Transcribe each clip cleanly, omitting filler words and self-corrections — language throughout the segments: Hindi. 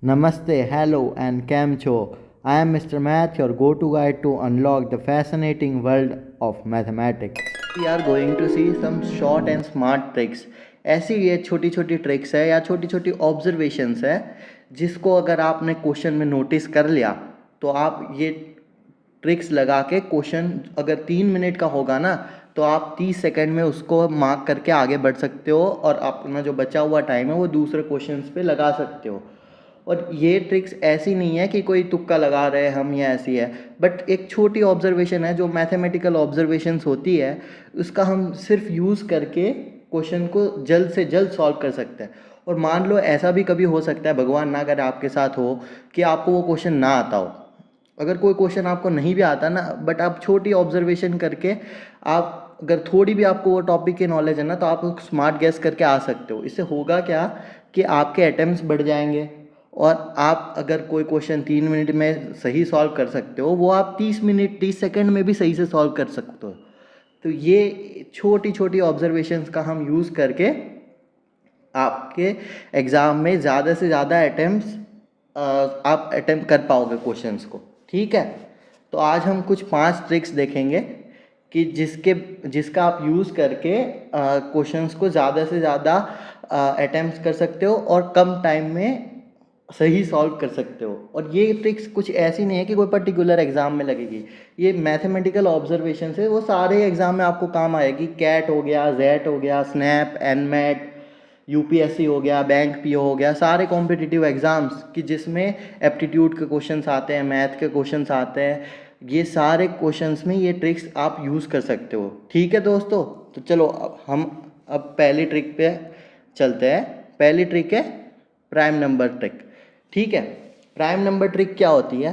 Namaste, hello, and Kamcho. I am Mr. Math, your go to guide to unlock the fascinating world of mathematics. We are going to see some short and smart tricks. ऐसी ये छोटी छोटी ट्रिक्स है या छोटी छोटी ऑब्जर्वेशंस है जिसको अगर आपने क्वेश्चन में नोटिस कर लिया तो आप ये ट्रिक्स लगा के क्वेश्चन अगर 3 मिनट का होगा ना तो आप 30 सेकंड में उसको मार्क करके आगे बढ़ सकते हो और अपना जो बचा हुआ टाइम है वो दूसरे क्वेश्चंस पे लगा सकते हो। और ये ट्रिक्स ऐसी नहीं है कि कोई तुक्का लगा रहे हम या ऐसी है, बट एक छोटी ऑब्जर्वेशन है जो मैथमेटिकल ऑब्जर्वेशंस होती है उसका हम सिर्फ यूज़ करके क्वेश्चन को जल्द से जल्द सॉल्व कर सकते हैं। और मान लो ऐसा भी कभी हो सकता है, भगवान ना करे आपके साथ हो, कि आपको वो क्वेश्चन ना आता हो। अगर कोई क्वेश्चन आपको नहीं भी आता ना, बट आप छोटी ऑब्जर्वेशन करके आप अगर थोड़ी भी आपको वो टॉपिक की नॉलेज है ना तो आप स्मार्ट गैस करके आ सकते हो। इससे होगा क्या कि आपके अटेम्प्ट्स बढ़ जाएंगे और आप अगर कोई क्वेश्चन 3 मिनट में सही सॉल्व कर सकते हो वो आप 30 सेकंड में भी सही से सॉल्व कर सकते हो। तो ये छोटी छोटी ऑब्जर्वेशंस का हम यूज़ करके आपके एग्ज़ाम में ज़्यादा से ज़्यादा अटेम्प्ट्स आप अटेम्प्ट कर पाओगे क्वेश्चंस को। ठीक है, तो आज हम कुछ 5 ट्रिक्स देखेंगे कि जिसका आप यूज़ करके क्वेश्चंस को ज़्यादा से ज़्यादा अटेम्प्ट कर सकते हो और कम टाइम में सही सॉल्व कर सकते हो। और ये ट्रिक्स कुछ ऐसी नहीं है कि कोई पर्टिकुलर एग्ज़ाम में लगेगी, ये मैथमेटिकल ऑब्जर्वेशन है, वो सारे एग्ज़ाम में आपको काम आएगी। कैट हो गया, जेट हो गया, स्नैप, एनमेट, यूपीएससी हो गया, बैंक पीओ हो गया, सारे कॉम्पिटिटिव एग्ज़ाम्स कि जिसमें एप्टीट्यूड के क्वेश्चंस आते हैं, मैथ के क्वेश्चंस आते हैं, ये सारे क्वेश्चंस में ये ट्रिक्स आप यूज़ कर सकते हो। ठीक है दोस्तों, तो चलो हम अब पहली ट्रिक पे चलते हैं। पहली ट्रिक है प्राइम नंबर ट्रिक। ठीक है, प्राइम नंबर ट्रिक क्या होती है?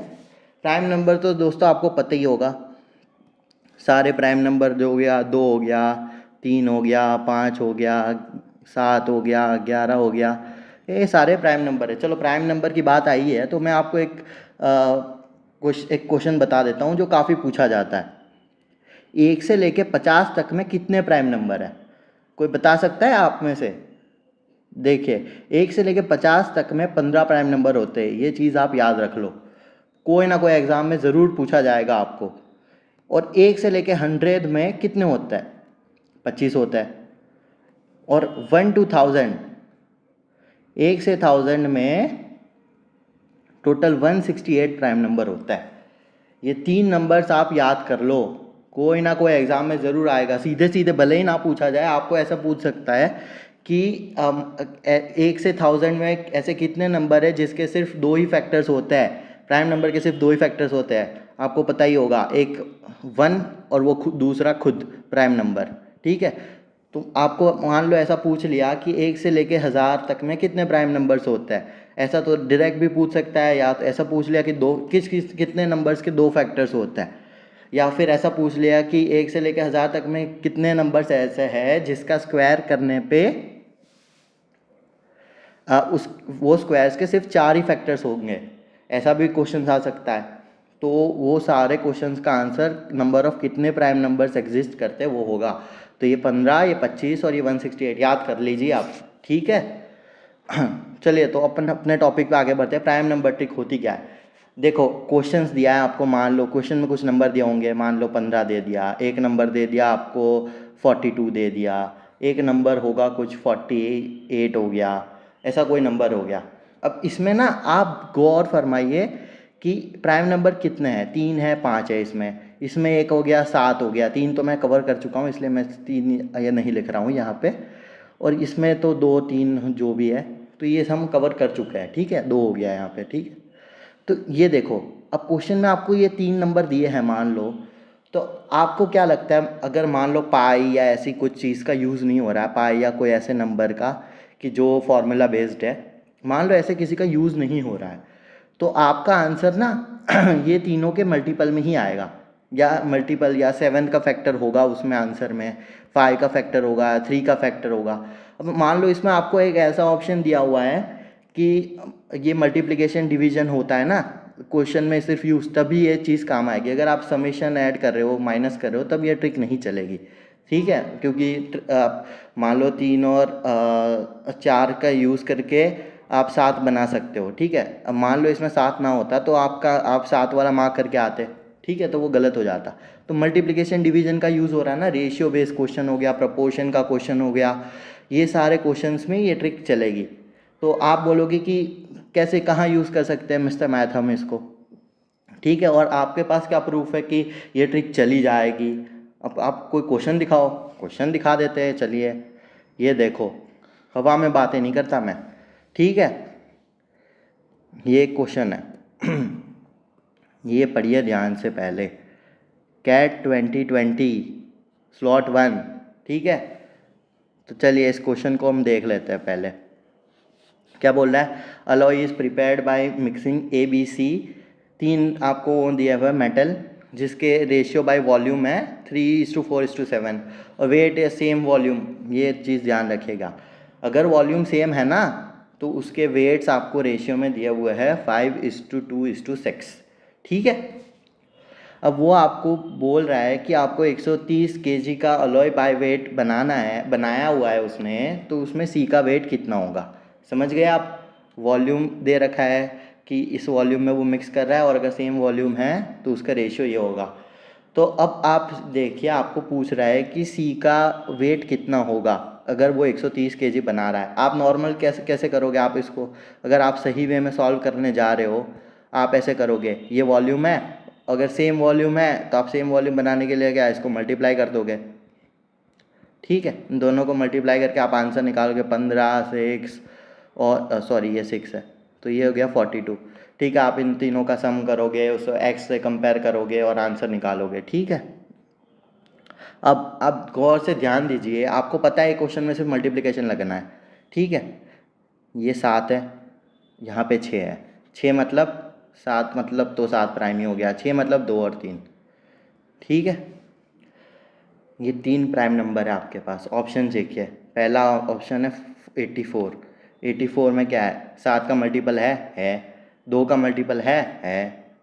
प्राइम नंबर तो दोस्तों आपको पता ही होगा, सारे प्राइम नंबर जो हो गया, 2 हो गया, 3 हो गया, 5 हो गया, 7 हो गया, 11 हो गया, ये सारे प्राइम नंबर है। चलो प्राइम नंबर की बात आई है तो मैं आपको एक क्वेश्चन बता देता हूँ जो काफ़ी पूछा जाता है। 1 से लेके 50 तक में कितने प्राइम नंबर है? कोई बता सकता है आप में से? देखिए, 1 से लेके 50 तक में 15 प्राइम नंबर होते हैं, ये चीज़ आप याद रख लो, कोई ना कोई एग्ज़ाम में ज़रूर पूछा जाएगा आपको। और 1 से लेके 100 में कितने होता है? 25 होता है। और 1 to 1000, 1 से 1000 में टोटल 168 प्राइम नंबर होता है। ये 3 नंबर्स आप याद कर लो, कोई ना कोई एग्ज़ाम में ज़रूर आएगा। सीधे सीधे भले ही ना पूछा जाए, आपको ऐसा पूछ सकता है कि 1 से 1000 में ऐसे कितने नंबर है जिसके सिर्फ 2 ही फैक्टर्स होते हैं, प्राइम नंबर के सिर्फ 2 ही फैक्टर्स होते हैं। आपको पता ही होगा, एक 1 और वो दूसरा खुद प्राइम नंबर। ठीक है, तो आपको मान लो ऐसा पूछ लिया कि 1 से लेके 1000 तक में कितने प्राइम नंबर्स होते हैं, ऐसा तो डायरेक्ट भी पूछ सकता है, या तो ऐसा पूछ लिया कि कितने नंबर्स के 2 फैक्टर्स होते हैं, या फिर ऐसा पूछ लिया कि 1 से लेके 1000 तक में कितने नंबर्स ऐसे हैं जिसका स्क्वायर करने पे उस वो स्क्वायर्स के सिर्फ 4 ही फैक्टर्स होंगे। ऐसा भी क्वेश्चन आ सकता है। तो वो सारे क्वेश्चंस का आंसर नंबर ऑफ कितने प्राइम नंबर्स एग्जिस्ट करते हैं वो होगा। तो ये 15, ये 25 और ये 168 याद कर लीजिए आप। ठीक है, चलिए तो अपन अपने टॉपिक पे आगे बढ़ते हैं। प्राइम नंबर ट्रिक होती क्या है? देखो, क्वेश्चंस दिया है आपको, मान लो क्वेश्चन में कुछ नंबर दिए होंगे, मान लो 15 दे दिया, एक नंबर दे दिया आपको 42 दे दिया, एक नंबर होगा कुछ 48 हो गया, ऐसा कोई नंबर हो गया। अब इसमें ना आप गौर फरमाइए कि प्राइम नंबर कितने हैं, 3 है, 5 है, इसमें एक हो गया, 7 हो गया, 3 तो मैं कवर कर चुका हूँ इसलिए मैं 3 ये नहीं लिख रहा हूँ यहाँ पे, और इसमें तो 2 3 जो भी है तो ये हम कवर कर चुके हैं। ठीक है, 2 हो गया यहाँ पे। ठीक है, तो ये देखो, अब क्वेश्चन में आपको ये 3 नंबर दिए हैं मान लो, तो आपको क्या लगता है अगर मान लो पाई या ऐसी कुछ चीज़ का यूज़ नहीं हो रहा है, पाई या कोई ऐसे नंबर का कि जो फॉर्मूला बेस्ड है, मान लो ऐसे किसी का यूज़ नहीं हो रहा है, तो आपका आंसर ना ये तीनों के मल्टीपल में ही आएगा, या मल्टीपल या 7 का फैक्टर होगा उसमें आंसर में, 5 का फैक्टर होगा, 3 का फैक्टर होगा। अब मान लो इसमें आपको एक ऐसा ऑप्शन दिया हुआ है कि ये मल्टीप्लिकेशन डिवीजन होता है ना क्वेश्चन में, सिर्फ यूज़ तभी ये चीज़ काम आएगी। अगर आप समेशन ऐड कर रहे हो, माइनस कर रहे हो, तब ये ट्रिक नहीं चलेगी। ठीक है, क्योंकि मान लो 3 और 4 का यूज़ करके आप 7 बना सकते हो, ठीक है। अब मान लो इसमें 7 ना होता तो आप 7 वाला मार्क करके आते, ठीक है, तो वो गलत हो जाता। तो मल्टीप्लिकेशन डिवीजन का यूज़ हो रहा है ना, रेशियो बेस्ड क्वेश्चन हो गया, प्रपोर्शन का क्वेश्चन हो गया, ये सारे क्वेश्चंस में ये ट्रिक चलेगी। तो आप बोलोगे कि कैसे, कहाँ यूज़ कर सकते हैं मिस्टर मैथ हम इसको, ठीक है, और आपके पास क्या प्रूफ है कि ये ट्रिक चली जाएगी? अब आप कोई क्वेश्चन दिखाओ, क्वेश्चन दिखा देते हैं, चलिए ये देखो, हवा में बातें नहीं करता मैं, ठीक है। ये क्वेश्चन है ये पढ़िए ध्यान से पहले, कैट 2020 स्लॉट 1, ठीक है। तो चलिए इस क्वेश्चन को हम देख लेते हैं पहले। क्या बोल रहा है? Alloy is prepared by mixing A B C, 3 आपको दिया हुआ है मेटल जिसके रेशियो बाय वॉल्यूम है 3:4:7 और वेट है सेम वॉल्यूम। ये चीज़ ध्यान रखिएगा, अगर वॉल्यूम सेम है ना तो उसके वेट्स आपको रेशियो में दिया हुआ है 5:2:6, ठीक है। अब वो आपको बोल रहा है कि आपको 130 केजी का अलॉय बाय वेट बनाना है, बनाया हुआ है उसने, तो उसमें सी का वेट कितना होगा? समझ गए आप? वॉल्यूम दे रखा है कि इस वॉल्यूम में वो मिक्स कर रहा है और अगर सेम वॉल्यूम है तो उसका रेशियो ये होगा। तो अब आप देखिए, आपको पूछ रहा है कि सी का वेट कितना होगा अगर वो 130 केजी बना रहा है। आप नॉर्मल कैसे कैसे करोगे आप इसको? अगर आप सही वे में सॉल्व करने जा रहे हो, आप ऐसे करोगे, ये वॉल्यूम है, अगर सेम वॉल्यूम है तो आप सेम वॉल्यूम बनाने के लिए क्या इसको मल्टीप्लाई कर दोगे, ठीक है। इन दोनों को मल्टीप्लाई करके आप आंसर निकालोगे 15, 6 और सॉरी ये 6 है तो ये हो गया 42, ठीक है। आप इन तीनों का सम करोगे, उसको एक्स से कंपेयर करोगे और आंसर निकालोगे, ठीक है। अब आप गौर से ध्यान दीजिए, आपको पता है क्वेश्चन में सिर्फ मल्टीप्लिकेशन लगना है, ठीक है। ये 7 है, यहाँ पे 6 है, 6 मतलब 7 मतलब तो 7 प्राइम ही हो गया, 6 मतलब 2 और 3, ठीक है। ये 3 प्राइम नंबर है आपके पास। ऑप्शन देखिए, पहला ऑप्शन है 84, 84 में क्या है? 7 का मल्टीपल है, 2 का मल्टीपल है,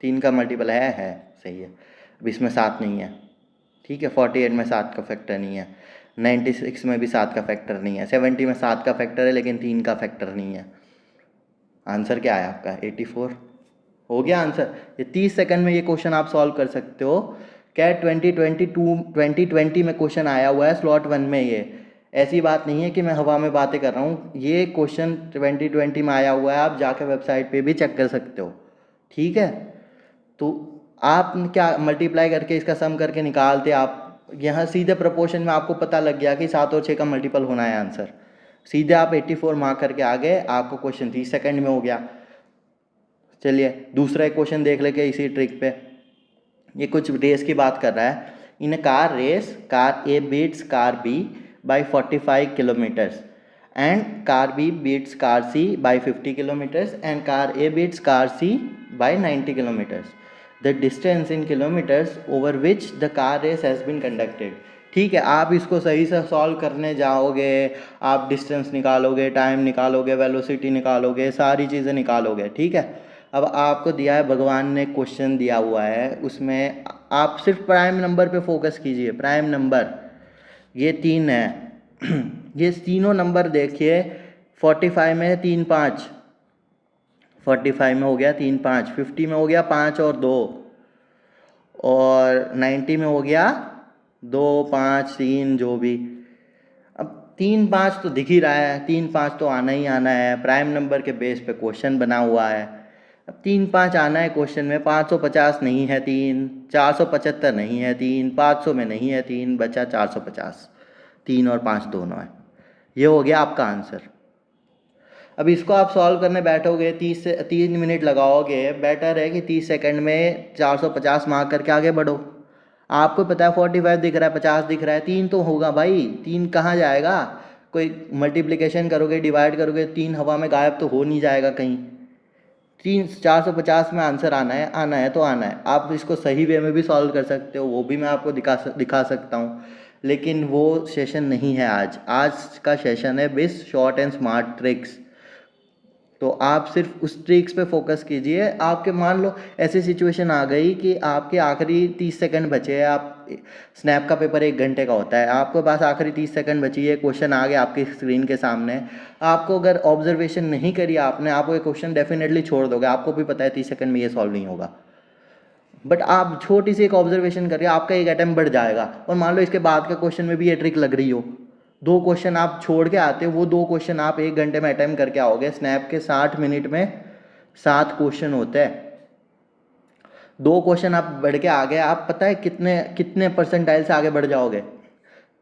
3 का मल्टीपल है, सही है। अब इसमें 7 नहीं है, ठीक है। 48 में 7 का फैक्टर नहीं है, 96 में भी 7 का फैक्टर नहीं है, 70 में 7 का फैक्टर है लेकिन 3 का फैक्टर नहीं है। आंसर क्या है आपका? 84 हो गया आंसर। ये 30 सेकंड में ये क्वेश्चन आप सॉल्व कर सकते हो। क्या 2020 में क्वेश्चन आया हुआ है स्लॉट 1 में। ये ऐसी बात नहीं है कि मैं हवा में बातें कर रहा हूँ, ये क्वेश्चन 2020 में आया हुआ है, आप जाकर वेबसाइट पे भी चेक कर सकते हो, ठीक है। तो आप क्या मल्टीप्लाई करके इसका सम करके निकालते, आप यहाँ सीधे प्रोपोर्शन में आपको पता लग गया कि 7 और 6 का मल्टीपल होना है आंसर, सीधे आप 84 मार्क करके आ गए, आपको क्वेश्चन 30 सेकंड में हो गया। चलिए दूसरा एक क्वेश्चन देख लेके इसी ट्रिक पे। ये कुछ रेस की बात कर रहा है। In a car race, car A beats car B by 45 kilometres and car B beats car C by 50 kilometres and car A beats car C by 90 kilometres. The distance in kilometres over which the car race has been conducted. ठीक है, आप इसको सही से सॉल्व करने जाओगे, आप डिस्टेंस निकालोगे, टाइम निकालोगे, वेलोसिटी निकालोगे, सारी चीज़ें निकालोगे, ठीक है। अब आपको दिया है, भगवान ने क्वेश्चन दिया हुआ है, उसमें आप सिर्फ प्राइम नंबर पे फोकस कीजिए। प्राइम नंबर ये 3 है ये तीनों नंबर देखिए। 45 में है 3 5, 45 में हो गया 3 5, 50 में हो गया 5 और 2, और 90 में हो गया 2 5 3 जो भी। अब 3 5 तो दिख ही रहा है, 3 5 तो आना ही आना है, प्राइम नंबर के बेस पे क्वेश्चन बना हुआ है। अब 3 5 आना है क्वेश्चन में। 550 नहीं है 3, 475 नहीं है 3, 500 में नहीं है 3, बचा 450। 3 और 5 दोनों है, ये हो गया आपका आंसर। अब इसको आप सॉल्व करने बैठोगे 30 से 3 मिनट लगाओगे, बेटर है कि 30 सेकंड में 450 मार्क करके आगे बढ़ो। आपको पता है 45 दिख रहा है, 50 दिख रहा है, 3 तो होगा भाई, 3 कहाँ जाएगा? कोई मल्टीप्लिकेशन करोगे, डिवाइड करोगे, 3 हवा में गायब तो हो नहीं जाएगा कहीं। 450 में आंसर आना है तो आना है। आप इसको सही वे में भी सॉल्व कर सकते हो, वो भी मैं आपको दिखा सकता हूँ, लेकिन वो सेशन नहीं है आज। आज का सेशन है बिस शॉर्ट एंड स्मार्ट ट्रिक्स। तो आप सिर्फ उस ट्रिक्स पे फोकस कीजिए। आपके मान लो ऐसी सिचुएशन आ गई कि आपके आखिरी 30 सेकंड बचे हैं, आप स्नैप का पेपर 1 घंटे का होता है, आपके पास आखिरी 30 सेकंड बची है, क्वेश्चन आ गया आपकी स्क्रीन के सामने, आपको अगर ऑब्जर्वेशन नहीं करी आपने, आप वो क्वेश्चन डेफिनेटली छोड़ दोगे, आपको भी पता है 30 सेकंड में ये सॉल्व नहीं होगा, बट आप छोटी सी एक ऑब्जर्वेशन करिए, आपका एक अटेम्प्ट बढ़ जाएगा। और मान लो इसके बाद का क्वेश्चन में भी ये ट्रिक लग रही हो, 2 क्वेश्चन आप छोड़ के आते हो, वो 2 क्वेश्चन आप 1 घंटे में अटेम्प्ट करके आओगे। स्नैप के 60 मिनट में 7 क्वेश्चन होते हैं, 2 क्वेश्चन आप बढ़ के आ गए, आप पता है कितने कितने परसेंटाइल से आगे बढ़ जाओगे।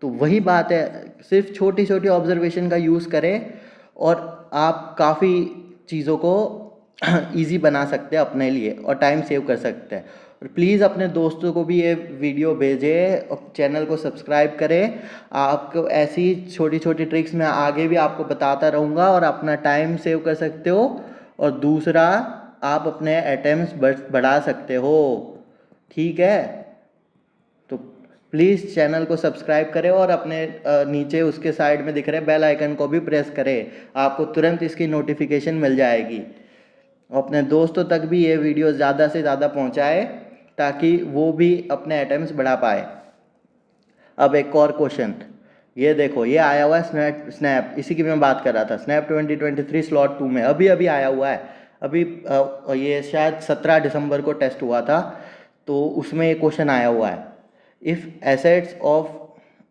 तो वही बात है, सिर्फ छोटी छोटी ऑब्जर्वेशन का यूज़ करें और आप काफ़ी चीज़ों को इजी बना सकते हैं अपने लिए और टाइम सेव कर सकते हैं। और प्लीज़ अपने दोस्तों को भी ये वीडियो भेजें और चैनल को सब्सक्राइब करें। आपको ऐसी छोटी छोटी ट्रिक्स मैं आगे भी आपको बताता रहूँगा और अपना टाइम सेव कर सकते हो। और दूसरा, आप अपने अटेम्प्ट्स बढ़ा सकते हो, ठीक है। तो प्लीज़ चैनल को सब्सक्राइब करें और अपने नीचे उसके साइड में दिख रहे बेल आइकन को भी प्रेस करें, आपको तुरंत इसकी नोटिफिकेशन मिल जाएगी। अपने दोस्तों तक भी ये वीडियो ज़्यादा से ज़्यादा पहुंचाए ताकि वो भी अपने अटेम्प्ट्स बढ़ा पाए। अब एक और क्वेश्चन, ये देखो, ये आया हुआ है स्नैप, इसी की मैं बात कर रहा था, स्नैप 2023 स्लॉट 2 में अभी अभी आया हुआ है। अभी ये शायद 17 दिसंबर को टेस्ट हुआ था, तो उसमें ये क्वेश्चन आया हुआ है, if assets of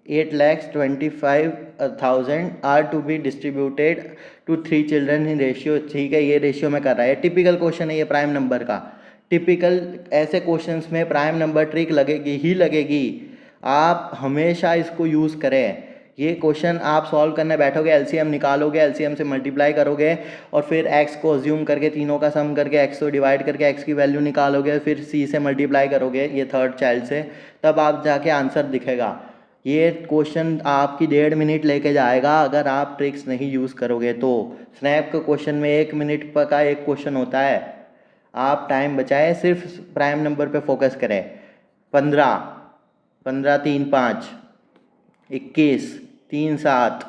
8,25,000 are to be distributed to 3 children in ratio, ठीक है, ये रेशियो में कर रहा है, टिपिकल क्वेश्चन है ये प्राइम नंबर का। टिपिकल ऐसे क्वेश्चंस में प्राइम नंबर ट्रिक लगेगी ही लगेगी, आप हमेशा इसको यूज़ करें। ये क्वेश्चन आप सॉल्व करने बैठोगे, एलसीएम निकालोगे, एलसीएम से मल्टीप्लाई करोगे और फिर एक्स को अज्यूम करके तीनों का सम करके एक्स को डिवाइड करके एक्स की वैल्यू निकालोगे, फिर सी से मल्टीप्लाई करोगे ये थर्ड चाइल्ड से, तब आप जाके आंसर दिखेगा। ये क्वेश्चन आपकी 1.5 मिनट लेके जाएगा अगर आप ट्रिक्स नहीं यूज़ करोगे तो। स्नैप के क्वेश्चन में 1 मिनट का एक क्वेश्चन होता है, आप टाइम बचाए, सिर्फ प्राइम नंबर पे फोकस करें। 15, 15 3 5, 21 3 7,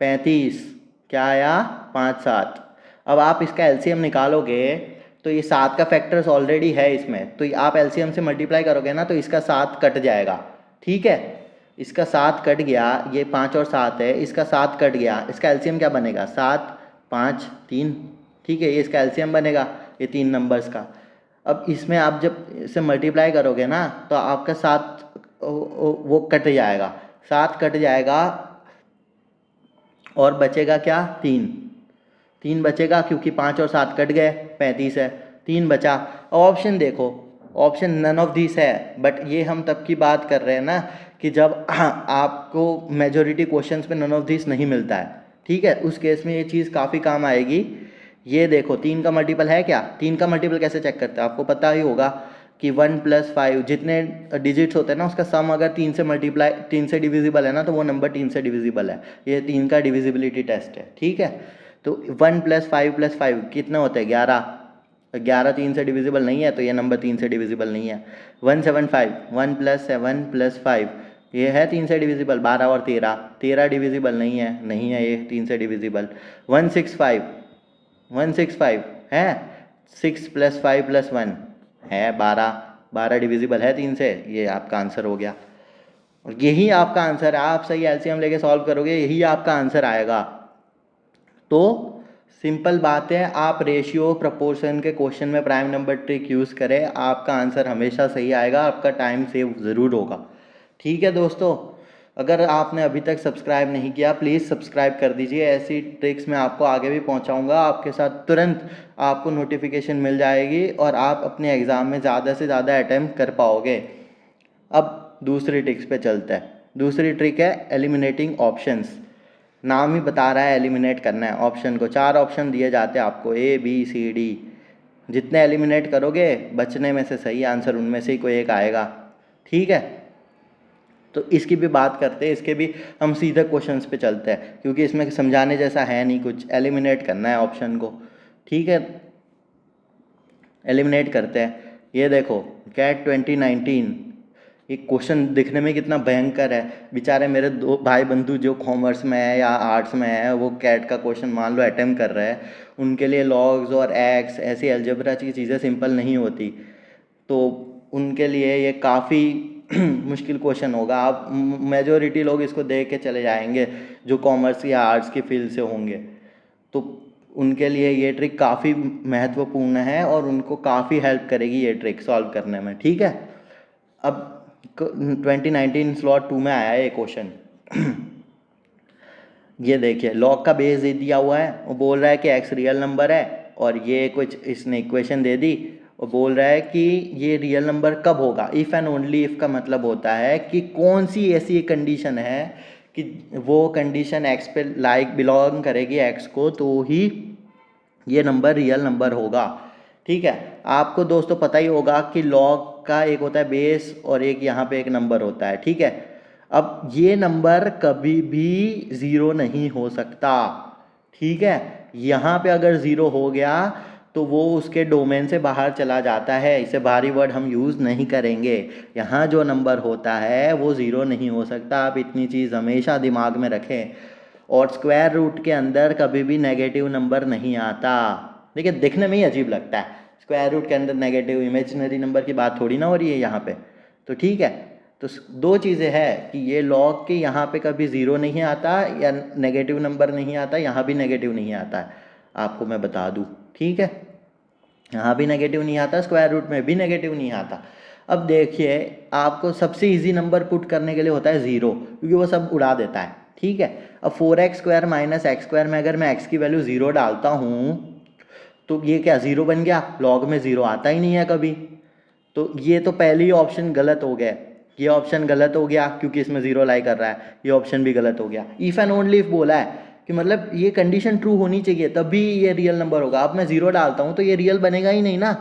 35, क्या आया 5 7। अब आप इसका एलसीएम निकालोगे तो ये 7 का फैक्टर्स ऑलरेडी है इसमें, तो आप एलसीएम से मल्टीप्लाई करोगे ना तो इसका 7 कट जाएगा, ठीक है, इसका 7 कट गया, ये 5 और 7 है, इसका 7 कट गया, इसका एलसीएम क्या बनेगा 7 5 3, ठीक है, ये इसका एलसीएम बनेगा ये 3 नंबर्स का। अब इसमें आप जब इसे मल्टीप्लाई करोगे ना तो आपका 7 वो कट जाएगा, 7 कट जाएगा और बचेगा क्या 3 बचेगा, क्योंकि 5 और 7 कट गए, 35 है, 3 बचा। ऑप्शन देखो, ऑप्शन नन ऑफ दिस है, बट ये हम तब की बात कर रहे हैं ना कि जब आपको मेजॉरिटी क्वेश्चंस पे नन ऑफ दिस नहीं मिलता है, ठीक है, उस केस में ये चीज़ काफ़ी काम आएगी। ये देखो 3 का मल्टीपल है क्या, 3 का मल्टीपल कैसे चेक करते हैं, आपको पता ही होगा कि 1 + 5 जितने डिजिट्स होते हैं ना उसका सम अगर 3 से डिविजिबल है ना तो वो नंबर 3 से डिविजिबल है, ये 3 का डिविजिबिलिटी टेस्ट है, ठीक है। तो 1 + 5 + 5 कितना होता है 11, 11 3 से डिविजिबल नहीं है तो ये नंबर 3 से डिविजिबल नहीं है। 175, 1 + 7 + 5 ये है 3 से डिविजिबल, 12 और 13, 13 डिविजिबल नहीं है ये 3 से डिविजिबल। 165, 165 है, 6 + 5 + 1 है 12, 12 डिविजिबल है 3 से, ये आपका आंसर हो गया। और यही आपका आंसर है, आप सही एलसीएम लेके सॉल्व करोगे यही आपका आंसर आएगा। तो सिंपल बात है, आप रेशियो प्रपोर्शन के क्वेश्चन में प्राइम नंबर ट्रिक यूज़ करें, आपका आंसर हमेशा सही आएगा, आपका टाइम सेव ज़रूर होगा, ठीक है दोस्तों। अगर आपने अभी तक सब्सक्राइब नहीं किया प्लीज़ सब्सक्राइब कर दीजिए, ऐसी ट्रिक्स मैं आपको आगे भी पहुंचाऊंगा, आपके साथ तुरंत आपको नोटिफिकेशन मिल जाएगी और आप अपने एग्ज़ाम में ज़्यादा से ज़्यादा अटैम्प्ट कर पाओगे। अब दूसरी ट्रिक्स पे चलते हैं। दूसरी ट्रिक है एलिमिनेटिंग ऑप्शंस, नाम ही बता रहा है एलिमिनेट करना है ऑप्शन को। 4 ऑप्शन दिए जाते हैं आपको A B C D, जितने एलिमिनेट करोगे बचने में से सही आंसर उनमें से ही कोई एक आएगा, ठीक है। तो इसकी भी बात करते हैं, इसके भी हम सीधे क्वेश्चंस पे चलते हैं क्योंकि इसमें समझाने जैसा है नहीं कुछ, एलिमिनेट करना है ऑप्शन को, ठीक है। एलिमिनेट करते हैं, ये देखो कैट 2019 ये क्वेश्चन दिखने में कितना भयंकर है। बेचारे मेरे दो भाई बंधु जो कॉमर्स में है या आर्ट्स में है, वो कैट का क्वेश्चन मान लो अटेम्प्ट कर रहे हैं, उनके लिए लॉग्स और एक्स ऐसी अलजेब्रा की चीज़ें सिंपल नहीं होती, तो उनके लिए ये काफ़ी मुश्किल क्वेश्चन होगा। आप मेजोरिटी लोग इसको देख के चले जाएंगे जो कॉमर्स या आर्ट्स की फील्ड से होंगे, तो उनके लिए ये ट्रिक काफ़ी महत्वपूर्ण है और उनको काफ़ी हेल्प करेगी ये ट्रिक सॉल्व करने में। ठीक है, अब 2019 स्लॉट 2 में आया है ये क्वेश्चन। ये देखिए, लॉग का बेस दे दिया हुआ है, वो बोल रहा है कि एक्स रियल नंबर है, और ये कुछ इसने इक्वेशन दे दी और बोल रहा है कि ये रियल नंबर कब होगा। इफ़ एंड ओनली इफ़ का मतलब होता है कि कौन सी ऐसी कंडीशन है कि वो कंडीशन एक्स पे लाइक बिलोंग करेगी एक्स को, तो ही ये नंबर रियल नंबर होगा। ठीक है, आपको दोस्तों पता ही होगा कि लॉग का एक होता है बेस और एक यहाँ पे एक नंबर होता है। ठीक है, अब ये नंबर कभी भी ज़ीरो नहीं हो सकता। ठीक है, यहाँ पे अगर ज़ीरो हो गया तो वो उसके डोमेन से बाहर चला जाता है, इसे बाहरी वर्ड हम यूज़ नहीं करेंगे। यहाँ जो नंबर होता है वो ज़ीरो नहीं हो सकता, आप इतनी चीज़ हमेशा दिमाग में रखें। और स्क्वायर रूट के अंदर कभी भी नेगेटिव नंबर नहीं आता। देखिए, दिखने में ही अजीब लगता है, स्क्वायर रूट के अंदर नेगेटिव इमेजिनरी नंबर की बात थोड़ी ना हो रही है यहाँ पे। तो ठीक है, तो दो चीज़ें हैं कि ये लॉग के यहाँ पे कभी ज़ीरो नहीं आता या नेगेटिव नंबर नहीं आता, यहाँ भी नेगेटिव नहीं आता है, आपको मैं बता दूँ। ठीक है, यहाँ भी नेगेटिव नहीं आता, स्क्वायर रूट में भी नेगेटिव नहीं आता। अब देखिए, आपको सबसे इजी नंबर पुट करने के लिए होता है ज़ीरो, क्योंकि वो सब उड़ा देता है। ठीक है, अब 4x² माइनस एक्स स्क्वायर में अगर मैं x की वैल्यू ज़ीरो डालता हूँ तो ये क्या ज़ीरो बन गया, लॉग में ज़ीरो आता ही नहीं है कभी। तो ये तो पहली ही ऑप्शन गलत हो गया, ये ऑप्शन गलत हो गया क्योंकि इसमें ज़ीरो लाई कर रहा है, ये ऑप्शन भी गलत हो गया। इफ़ एंड ओनली इफ़ बोला है कि मतलब ये कंडीशन ट्रू होनी चाहिए तभी ये रियल नंबर होगा। अब मैं ज़ीरो डालता हूँ तो ये रियल बनेगा ही नहीं ना,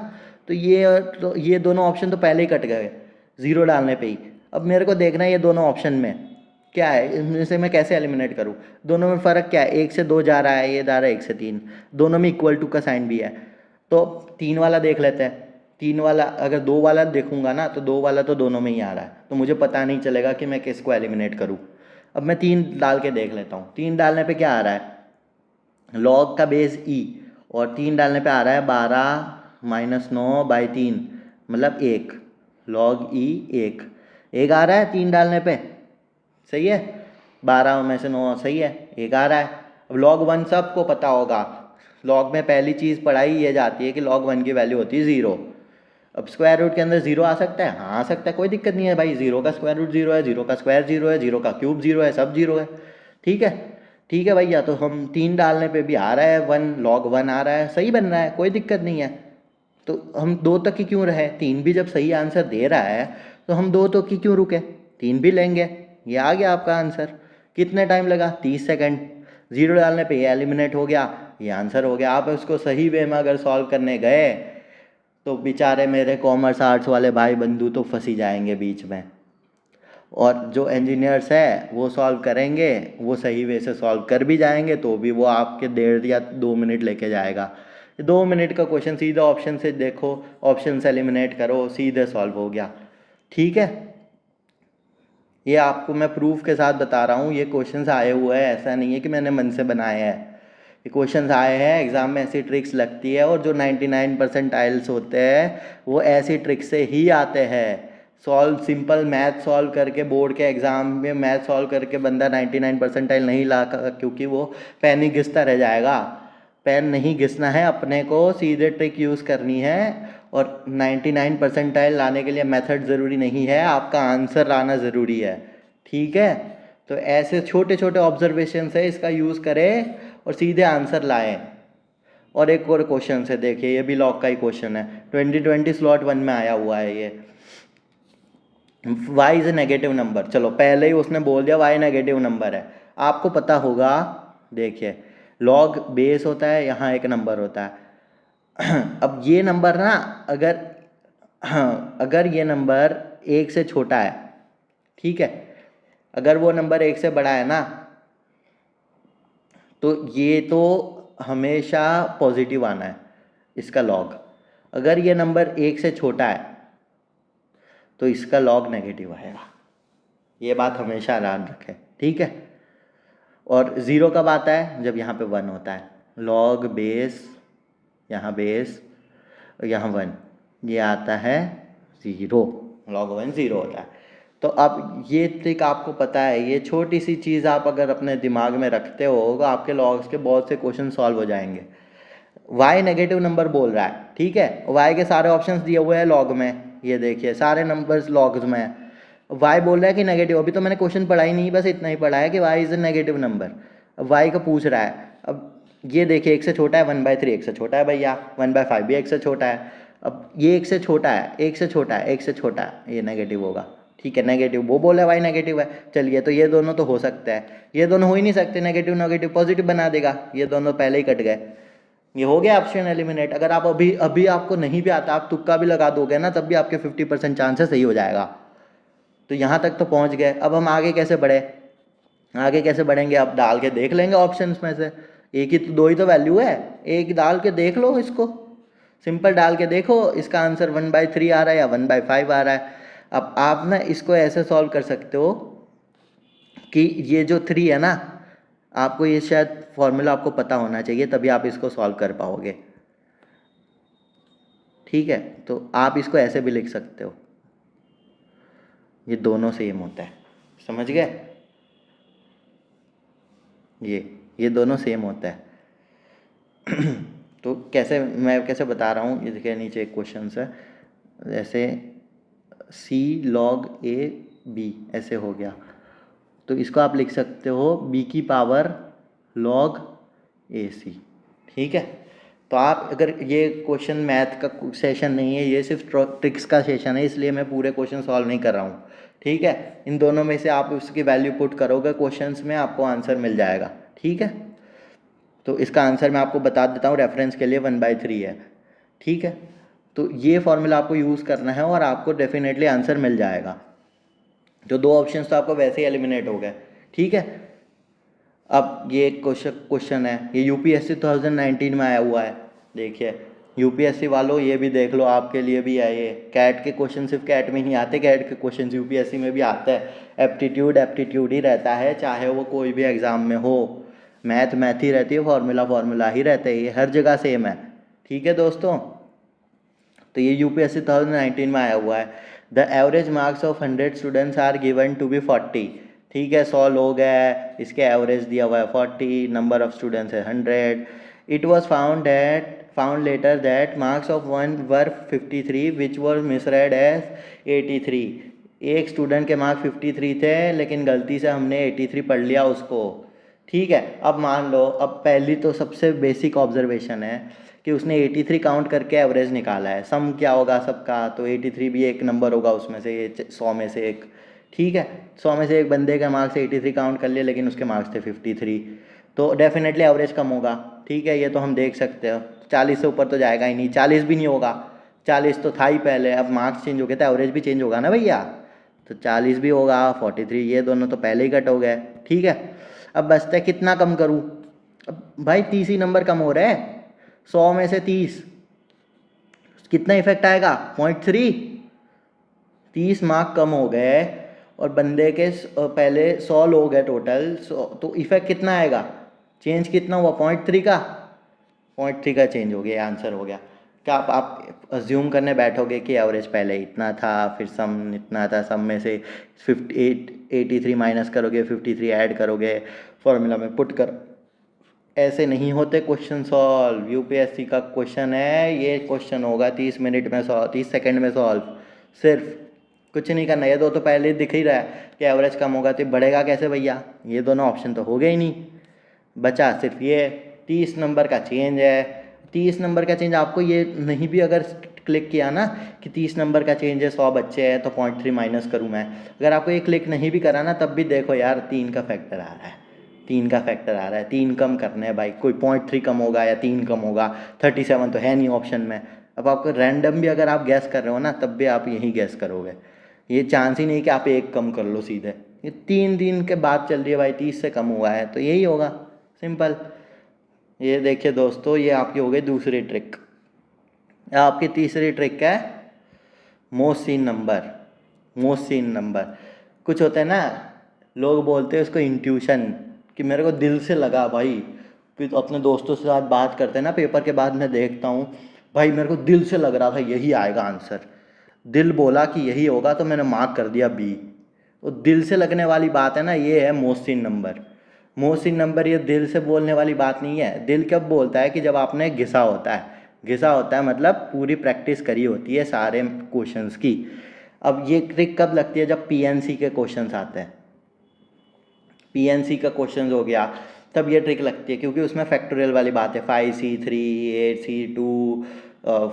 तो ये दोनों ऑप्शन तो पहले ही कट गए ज़ीरो डालने पे ही। अब मेरे को देखना है ये दोनों ऑप्शन में क्या है, इनमें से मैं कैसे एलिमिनेट करूँ। दोनों में फ़र्क क्या है, 1 से 2 जा रहा है, ये जा रहा है 1 से 3, दोनों में इक्वल टू का साइन भी है। तो 3 वाला देख लेते हैं। 3 वाला अगर 2 वाला देखूंगा ना तो 2 वाला तो दोनों में ही आ रहा है, तो मुझे पता नहीं चलेगा कि मैं किसको एलिमिनेट करूँ। अब मैं 3 डाल के देख लेता हूँ। 3 डालने पे क्या आ रहा है, लॉग का बेस ई, और 3 डालने पे आ रहा है 12-9/3 मतलब 1, लॉग ई 1 आ रहा है 3 डालने पे। सही है, 12 में से 9 सही है, 1 आ रहा है। अब log 1 सबको पता होगा, log में पहली चीज़ पढ़ाई ये जाती है कि log 1 की वैल्यू होती है ज़ीरो। अब स्क्वायर रूट के अंदर ज़ीरो आ सकता है, हाँ आ सकता है, कोई दिक्कत नहीं है भाई। ज़ीरो का स्क्वायर रूट ज़ीरो है, ज़ीरो का स्क्वायर ज़ीरो है, ज़ीरो का क्यूब ज़ीरो है, सब ज़ीरो है। ठीक है, ठीक है भैया, तो हम 3 डालने पे भी आ रहा है 1, log 1 आ रहा है, सही बन रहा है, कोई दिक्कत नहीं है। तो हम 2 तक ही क्यों रहे, 3 भी जब सही आंसर दे रहा है तो हम 2 तक ही क्यों रुके, 3 भी लेंगे। ये आ गया आपका आंसर। कितने टाइम लगा, 30 सेकंड। ज़ीरो डालने पे ये एलिमिनेट हो गया, ये आंसर हो गया। आप उसको सही वे में अगर सॉल्व करने गए तो बेचारे मेरे कॉमर्स आर्ट्स वाले भाई बंधु तो फंसी जाएंगे बीच में, और जो इंजीनियर्स है वो सॉल्व करेंगे, वो सही वे से सॉल्व कर भी जाएंगे तो भी वो आपके 1.5 या 2 मिनट लेके जाएगा। 2 मिनट का क्वेश्चन सीधा ऑप्शन से देखो, ऑप्शन से एलिमिनेट करो, सीधे सॉल्व हो गया। ठीक है, ये आपको मैं प्रूफ के साथ बता रहा हूँ, ये क्वेश्चंस आए हुए हैं, ऐसा नहीं है कि मैंने मन से बनाए हैं। ये क्वेश्चंस आए हैं, एग्ज़ाम में ऐसी ट्रिक्स लगती है, और जो 99% आइल्स होते हैं वो ऐसी ट्रिक से ही आते हैं। सिंपल मैथ सॉल्व करके बोर्ड के एग्ज़ाम में मैथ सॉल्व करके बंदा 99% नहीं ला, क्योंकि वो पेन ही घिसता रह जाएगा। पेन नहीं घिसना है, अपने को सीधे ट्रिक यूज़ करनी है। और 99 परसेंटाइल लाने के लिए मेथड ज़रूरी नहीं है, आपका आंसर आना ज़रूरी है। ठीक है, तो ऐसे छोटे छोटे ऑब्जर्वेशन है, इसका यूज़ करें और सीधे आंसर लाएं। और एक और क्वेश्चन से देखिए, ये भी लॉग का ही क्वेश्चन है, 2020 स्लॉट 1 में आया हुआ है ये। y is a negative number, चलो पहले ही उसने बोल दिया y नेगेटिव नंबर है। आपको पता होगा, देखिए लॉग बेस होता है, यहाँ एक नंबर होता है। अब ये नंबर ना, अगर ये नंबर 1 से छोटा है, ठीक है, अगर वो नंबर 1 से बड़ा है ना, तो ये तो हमेशा पॉजिटिव आना है इसका लॉग। अगर ये नंबर 1 से छोटा है तो इसका लॉग नेगेटिव आएगा। ये बात हमेशा याद रखें, ठीक है। और ज़ीरो कब आता है? जब यहाँ पे 1 होता है। लॉग बेस, यहाँ बेस, यहाँ 1, ये आता है 0, log 1 0 होता है। तो अब ये ट्रिक आपको पता है, ये छोटी सी चीज़ आप अगर अपने दिमाग में रखते हो तो आपके लॉग्स के बहुत से क्वेश्चन सॉल्व हो जाएंगे। y नेगेटिव नंबर बोल रहा है, ठीक है, y के सारे ऑप्शंस दिए हुए हैं लॉग में, ये देखिए सारे नंबर्स लॉग्स में है। y बोल रहा है कि नेगेटिव, अभी तो मैंने क्वेश्चन पढ़ा ही नहीं, बस इतना ही पढ़ा है कि y is a negative number. अब y का पूछ रहा है, अब ये देखिए 1 से छोटा है, 1/3 1 से छोटा है भैया, 1/5 भी 1 से छोटा है। अब ये 1 से छोटा है, 1 से छोटा है, 1 से छोटा है, ये नेगेटिव होगा, ठीक है, नेगेटिव। वो बोला y नेगेटिव है, चलिए तो ये दोनों तो हो सकता है, ये दोनों हो ही नहीं सकते, नेगेटिव नेगेटिव पॉजिटिव बना देगा, ये दोनों पहले ही कट गए, ये हो गया ऑप्शन एलिमिनेट। अगर आप अभी अभी आपको नहीं भी आता, आप तुक्का भी लगा दोगे ना, तब भी आपके 50% चांसेस सही हो जाएगा। तो यहाँ तक तो पहुँच गए। अब हम आगे कैसे बढ़े, आगे कैसे बढ़ेंगे? अब डाल के देख लेंगे ऑप्शंस में से, एक ही तो, दो ही तो वैल्यू है, एक डाल के देख लो इसको, सिंपल डाल के देखो, इसका आंसर 1/3 आ रहा है या 1/5 आ रहा है। अब आप ना इसको ऐसे सॉल्व कर सकते हो कि ये जो 3 है ना, आपको ये शायद फॉर्मूला आपको पता होना चाहिए, तभी आप इसको सॉल्व कर पाओगे, ठीक है। तो आप इसको ऐसे भी लिख सकते हो, ये दोनों सेम होता है, समझ गए? ये दोनों सेम होता है। तो कैसे, मैं कैसे बता रहा हूँ, ये देखिए नीचे एक क्वेश्चन है, जैसे c log a b ऐसे हो गया, तो इसको आप लिख सकते हो b की पावर log ac, ठीक है। तो आप अगर, ये क्वेश्चन मैथ का सेशन नहीं है, ये सिर्फ ट्रिक्स का सेशन है, इसलिए मैं पूरे क्वेश्चन सॉल्व नहीं कर रहा हूँ, ठीक है। इन दोनों में से आप उसकी वैल्यू पुट करोगे क्वेश्चंस में, आपको आंसर मिल जाएगा, ठीक है। तो इसका आंसर मैं आपको बता देता हूँ रेफरेंस के लिए, 1/3 है, ठीक है। तो ये फॉर्मूला आपको यूज़ करना है और आपको डेफिनेटली आंसर मिल जाएगा। तो दो ऑप्शंस तो आपको वैसे ही एलिमिनेट हो गए, ठीक है। अब ये क्वेश्चन है, ये यूपीएससी 2019 में आया हुआ है, देखिए यूपीएससी वालों ये भी देख लो, आपके लिए भी है ये। कैट के क्वेश्चन सिर्फ कैट में नहीं आते, कैट के क्वेश्चन यूपीएससी में भी आता है। एप्टीट्यूड ही रहता है, चाहे वो कोई भी एग्ज़ाम में हो, मैथ ही रहती है, फार्मूला ही रहता है, ये हर जगह सेम है, ठीक है दोस्तों। तो ये यूपीएससी 2019 में आया हुआ है। The average marks of 100 students are given to be 40, ठीक है, 100 लोग हैं, इसके एवरेज दिया हुआ है 40, नंबर ऑफ स्टूडेंट्स है 100। It was found later that marks of one were 53 which was misread as 83। एक स्टूडेंट के मार्क्स 53 थे, लेकिन गलती से हमने 83 पढ़ लिया उसको, ठीक है। अब मान लो, अब पहली तो सबसे बेसिक ऑब्जर्वेशन है कि उसने 83 काउंट करके एवरेज निकाला है, सम क्या होगा सबका, तो 83 भी एक नंबर होगा उसमें से, 100 में से एक, ठीक है। 100 में से एक बंदे का मार्क्स 83 काउंट कर लिए, लेकिन उसके मार्क्स थे 53, तो डेफिनेटली एवरेज कम होगा, ठीक है, ये तो हम देख सकते हो। 40 से ऊपर तो जाएगा ही नहीं, 40 भी नहीं होगा, 40 तो था ही पहले, अब मार्क्स चेंज हो गया तो एवरेज भी चेंज होगा ना भैया, तो 40 भी होगा, 43, ये दोनों तो पहले ही कट हो गए, ठीक है। अब बचता है कितना कम करूँ, अब भाई 30 ही नंबर कम हो रहे हैं, 100 में से 30, कितना इफेक्ट आएगा, 0.3, 30 मार्क कम हो गए, और बंदे के पहले 100 लोग हैं टोटल, तो इफेक्ट कितना आएगा, चेंज कितना हुआ, 0.3 का, 0.3 का चेंज हो गया, आंसर हो गया। क्या आप अज्यूम करने बैठोगे कि एवरेज पहले इतना था, फिर सम इतना था, सम में से 83 माइनस करोगे, 53 ऐड करोगे, फॉर्मूला में पुट कर, ऐसे नहीं होते क्वेश्चन सॉल्व। यूपीएससी का क्वेश्चन है, ये क्वेश्चन होगा 30 मिनट में 30 सेकंड में सॉल्व, सिर्फ कुछ नहीं करना। ये दो तो पहले दिख ही रहा है कि एवरेज कम होगा, तो बढ़ेगा कैसे भैया, ये दोनों ऑप्शन तो हो गए ही नहीं, बचा सिर्फ ये 30 नंबर का चेंज है। 30 नंबर का चेंज आपको ये नहीं भी अगर क्लिक किया ना कि 30 नंबर का चेंज है, 100 बच्चे हैं, तो 0.3 माइनस करूँ मैं, अगर आपको ये क्लिक नहीं भी करा ना, तब भी देखो यार 3 का फैक्टर आ रहा है, 3 का फैक्टर आ रहा है, 3 कम करने हैं भाई, कोई 0.3 कम होगा या 3 कम होगा, 37 तो है नहीं ऑप्शन में। अब आपको रैंडम भी अगर आप गैस कर रहे हो ना, तब भी आप यही गैस करोगे, ये चांस ही नहीं कि आप एक कम कर लो सीधे। ये 3 दिन के बाद चल रही है भाई, 30 से कम हुआ है, तो यही होगा, सिंपल। ये देखिए दोस्तों, ये आपकी हो गई दूसरी ट्रिक। आपकी तीसरी ट्रिक है most seen number, most seen number. कुछ होते हैं ना, लोग बोलते हैं उसको इंट्यूशन, कि मेरे को दिल से लगा भाई। फिर तो अपने दोस्तों से साथ बात करते हैं ना पेपर के बाद, मैं देखता हूँ भाई मेरे को दिल से लग रहा था यही आएगा आंसर, दिल बोला कि यही होगा तो मैंने मार्क कर दिया बी। तो दिल से लगने वाली बात है ना, ये है मोहसिन नंबर। मोहसिन नंबर ये दिल से बोलने वाली बात नहीं है। दिल कब बोलता है कि जब आपने घिसा होता है, घिसा होता है मतलब पूरी प्रैक्टिस करी होती है सारे क्वेश्चंस की। अब ये ट्रिक कब लगती है, जब पीएनसी के क्वेश्चंस आते हैं, पीएनसी का क्वेश्चन हो गया तब ये ट्रिक लगती है, क्योंकि उसमें फैक्टोरियल वाली बात है, 5c3 8c2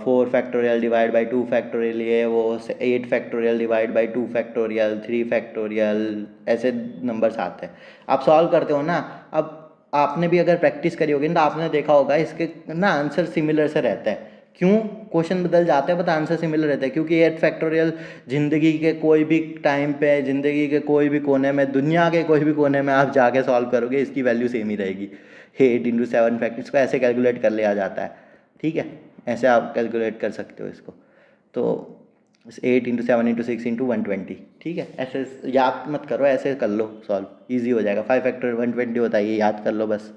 4 factorial divide by 2 factorial, ये वो 8 factorial divide by 2 factorial 3 factorial, ऐसे नंबर्स आते हैं। आप सॉल्व करते हो ना, अब आपने भी अगर प्रैक्टिस करी होगी ना तो आपने देखा होगा इसके ना आंसर सिमिलर से रहता है। क्यों? क्वेश्चन बदल जाते हैं बट आंसर सिमिलर रहता है, क्योंकि 8 फैक्टोरियल ज़िंदगी के कोई भी टाइम पे, ज़िंदगी के कोई भी कोने में, दुनिया के कोई भी कोने में आप जाके सॉल्व करोगे इसकी वैल्यू सेम ही रहेगी। 8 × 7 इसको ऐसे कैलकुलेट कर लिया जाता है, ठीक है, ऐसे आप कैलकुलेट कर सकते हो इसको। तो 8 × 7 × 6 × 120, ठीक है, ऐसे याद मत करो, ऐसे कर लो सॉल्व, ईजी हो जाएगा। 5 फैक्टोरियल 120 होता है, ये याद कर लो बस।